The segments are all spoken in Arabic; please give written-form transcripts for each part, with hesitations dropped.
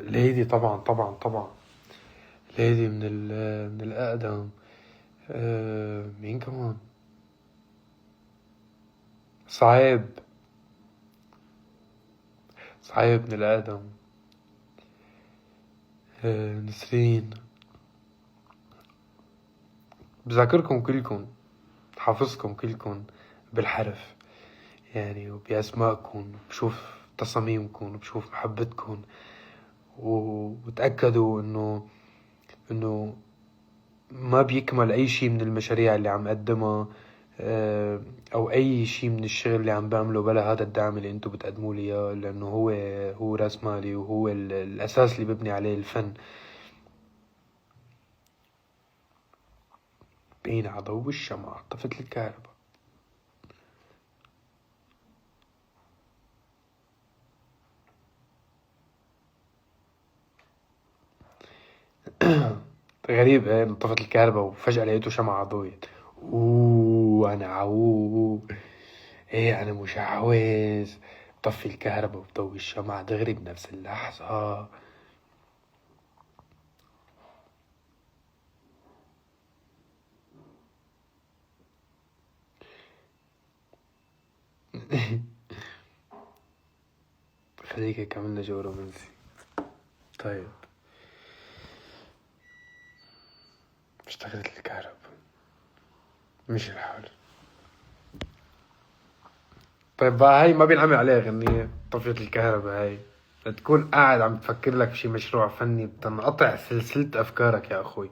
ليدي طبعا طبعا طبعا. ليدي من الأقدم. مين كمان؟ صعيب. صعيب من الأقدم. نسرين. بذاكركم كلكم، حافظكم كلكم بالحرف يعني، وبأسمائكم، بشوف تصاميمكم، وبشوف محبتكم، وتأكدوا إنه ما بيكمل أي شي من المشاريع اللي عم أقدمها، أو أي شي من الشغل اللي عم بعمله بلا هذا الدعم اللي انتو بتقدموا لي إياه، لأنه هو رأس مالي، وهو الأساس اللي ببني عليه الفن. بين عضو الشمعة طفت الكهرباء. غريب ايه، طفت الكهرباء وفجأة لقيته شمعة ضويت. أنا ايه، أنا مشعوذ. طفي الكهرباء وضوي الشمعة دغري بنفس اللحظة. خليك هيك عملنا جو رومانسي. طيب، اشتغلت الكهرباء، مش الحال. طيب بقى، هاي ما بينعمل عليها غنية طفيت الكهرباء. هاي تكون قاعد عم تفكر لك بشي مشروع فني بتنقطع سلسلة أفكارك يا أخوي.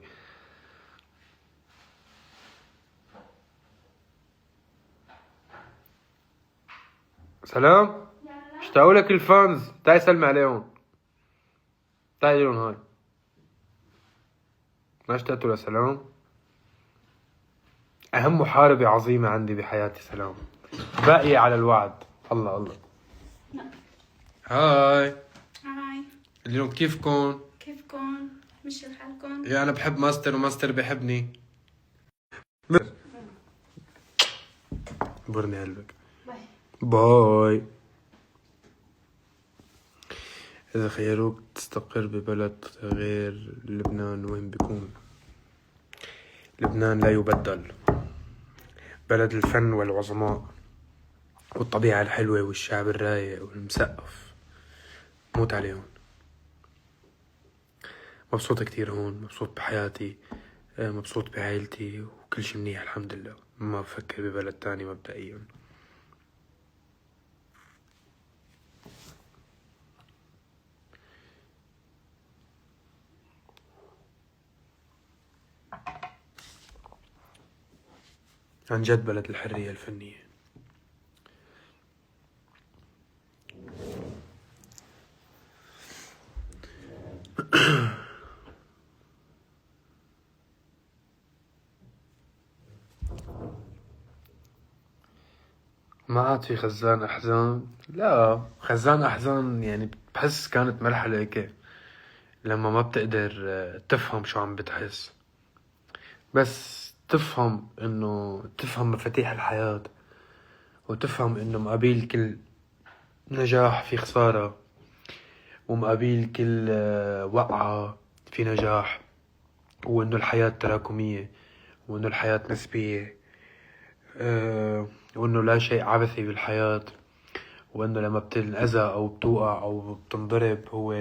سلام. اشتاقوا لك الفانز، تعي سلمي عليهم. تعي لهم هاي. ما اشتقتوا لسلام؟ أهم محاربة عظيمة عندي بحياتي سلام، باقية على الوعد. الله الله. هاي. هاي. اليوم كيفكن؟ كيفكن؟ مشي حالكن؟ يا أنا بحب ماستر وماستر بحبني. برني قلبك. باي باي. إذا خيروك تستقر ببلد غير لبنان وين بيكون؟ لبنان لا يبدل، بلد الفن والعظماء والطبيعة الحلوة والشعب الرايق والمسقف. موت عليهم. مبسوط كتير هون، مبسوط بحياتي، مبسوط بعائلتي، وكل شي منيح الحمد لله. ما بفكر ببلد تاني مبدئيا. عن جد بلد الحرية الفنية. ما عاد في خزان أحزان. لا، خزان أحزان يعني بحس كانت مرحلة هيك لما ما بتقدر تفهم شو عم بتحس، بس تفهم مفاتيح الحياة، وتفهم انه مقابل كل نجاح في خسارة، ومقابل كل وقعة في نجاح، وانه الحياة تراكمية، وانه الحياة نسبية، وانه لا شيء عبثي بالحياة، وانه لما بتنأذى او بتوقع او بتنضرب هو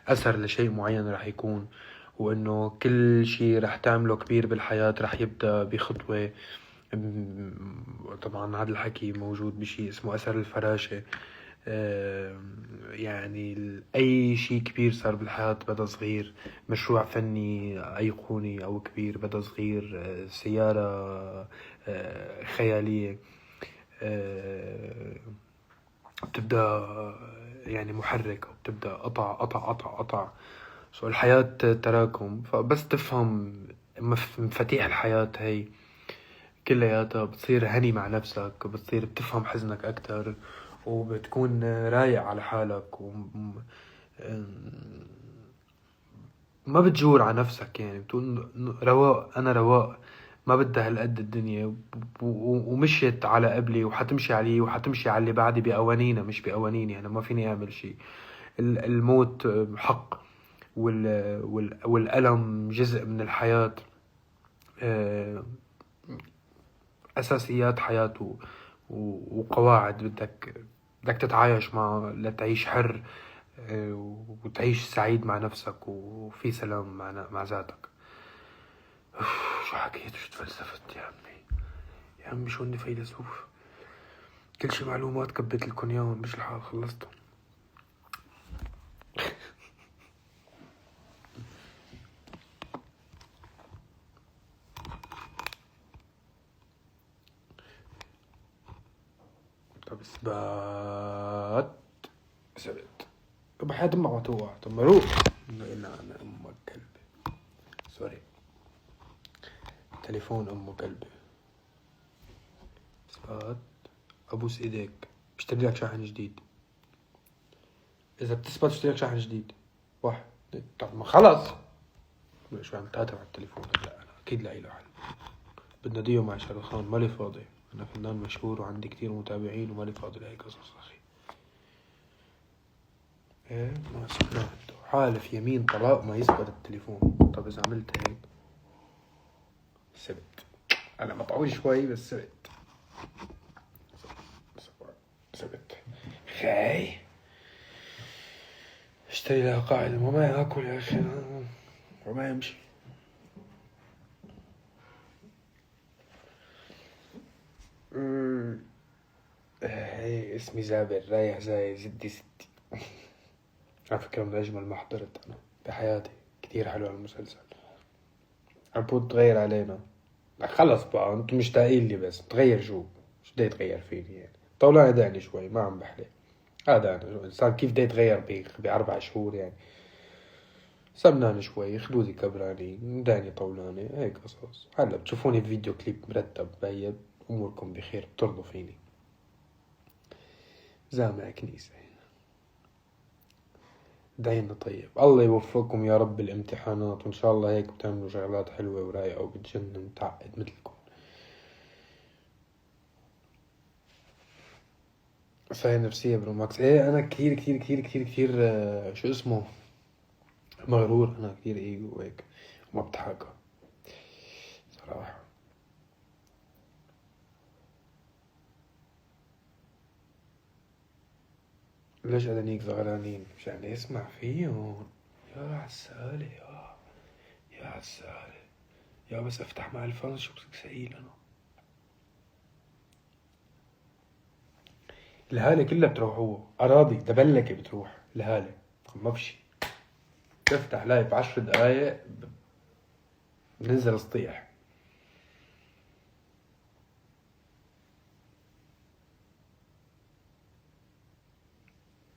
اثر لشيء معين رح يكون، وانه كل شيء رح تعمله كبير بالحياة رح يبدأ بخطوة. طبعا هذا الحكي موجود بشيء اسمه اثر الفراشة. يعني اي شيء كبير صار بالحياة بدا صغير، مشروع فني ايقوني او كبير بدا صغير، سيارة خيالية بتبدأ يعني محرك، وبتبدأ قطع قطع قطع قطع. الحياة تراكم، فبس تفهم مفاتيح الحياة هي كلياتها بتصير هني مع نفسك، وبتصير بتفهم حزنك أكتر، وبتكون رايق على حالك، ما بتجور على نفسك يعني، بتقول رواق. أنا رواق، ما بدها هالقد الدنيا، ومشيت على قبلي، وحتمشي علي، وحتمشي على اللي بعدي بقوانينها مش بقوانيني. أنا ما فيني أعمل شي. الموت حق، والألم جزء من الحياة، أساسيات حياة وقواعد بدك تتعايش معها لتعيش حر، وتعيش سعيد مع نفسك وفي سلام مع ذاتك. شو حكيت وشو تفلسفت يا عمي، يا عمي شو اني فيلسوف، كل شي معلومات كبت لكم اياهم، مش الحال خلصتهم. طب اثبات ثبت. طب حياة امك ما توقع، طب ما روح. انا امك قلبي، سوري، تليفون امك قلبي. اثبات، ابوس ايديك بشتري لك شاحن جديد. اذا بتثبت بشتري لك شاحن جديد. واحد. طب ما خلص، شو عم تاتم على التليفون هلا؟ انا اكيد لاقي له حل. بدنا ديو مع شاروخان، مالي فاضي، انا فنان مشهور وعندي كتير متابعين ومالي فاضي لهي قصص اخي. ايه ما سمعت حالف يمين طلاق ما يثبت التليفون. طب اذا عملت هيك ثبت. انا مطعوج شوي بس ثبت. ثبت خاي. اشتري لها قاعدة، ما معي اكل يا اخي، وما يمشي. هي اسمي زابر، رايح زي زدي ستي. على فكرة من أجمل ما حضرت أنا بحياتي، كتير حلو المسلسل. عبود تغير علينا، خلص بقى انتم مشتاقين لي، بس تغير شو بده يتغير فيني يعني؟ طولان داني شوي ما عم بحلي. هذا أنا الإنسان كيف بده يتغير ب4 شهور يعني؟ سمنان شوي، خدودي كبراني، داني طولانة، هيك قصص. هلا بتشوفوني بفيديو كليب مرتب بايب، أموركم بخير، بترضوا فيني. زامع كنيسة، دايما طيب. الله يوفقكم يا رب بالامتحانات، وإن شاء الله هيك بتعملوا شغلات حلوة ورايقة وبتجنن تعقد مثلكم. صحيح نفسية بروماكس. ايه انا كتير كتير كتير كتير كتير شو اسمه، مغرور. انا كتير ايجو وهيك وما بتحاكى صراحة. ليش أدانيك زغرانين؟ مشان يسمع فيهم. يا عسالة، يا عسالة، يا بس افتح مع الفانز شو بدك سئيل. انا الهالة كلها بتروح، هو أراضي دبلكة بتروح الهالة، ما بشي. تفتح لايف 10 دقايق بننزل سطيح.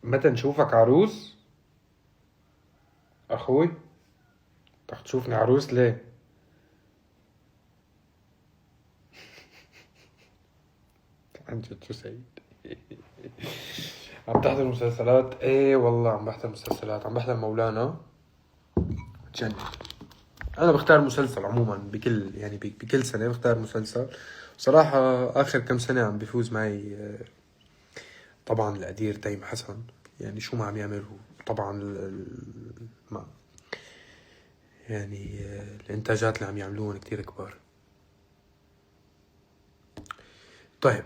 متى نشوفك عروس أخوي؟ بدك تشوفني عروس ليه؟ عن جد شو سعيد. عم تحضر مسلسلات؟ ايه والله عم بحضر مسلسلات، عم بحضر مولانا جنن. انا بختار مسلسل عموما بكل سنه بختار مسلسل. صراحه اخر كم سنه عم بيفوز معي طبعا القدير تيم حسن، يعني شو ما عم يعمل هو طبعا ما يعني الانتاجات اللي عم يعملوهم كتير كبار. طيب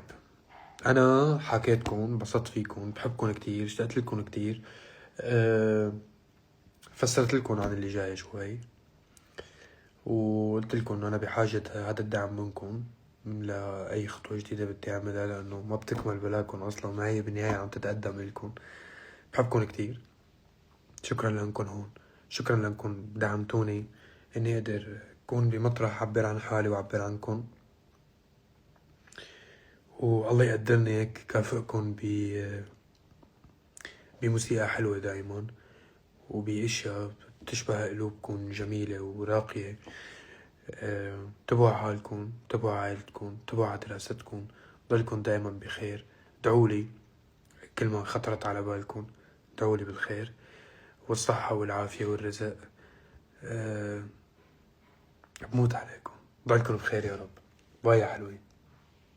انا حكيتكم، بسطت فيكم، بحبكم كتير، اشتقت لكم كتير. فسرت لكم عن اللي جاي شوي، وقلت لكم انه انا بحاجة هذا الدعم منكم لأي خطوة جديدة بدي اعملها، لانه ما بتكمل بلاكم اصلا، ما هي بالنهاية عم تتقدم لكم. بحبكم كتير، شكرا لانكم هون، شكرا لانكم دعمتوني اني اقدر اكون بمطرح اعبر عن حالي واعبر عنكم. والله يقدرني هيك كافئكم بموسيقى حلوة دايما، وبأشياء تشبه قلوبكم جميلة وراقية. انتبهوا على حالكم، انتبهوا على عائلتكم، انتبهوا على دراستكم، ضلكم دايما بخير. دعولي كل ما خطرت على بالكم، دعولي بالخير والصحة والعافية والرزق. بموت عليكم، ضلكم بخير يا رب. باي يا حلوين.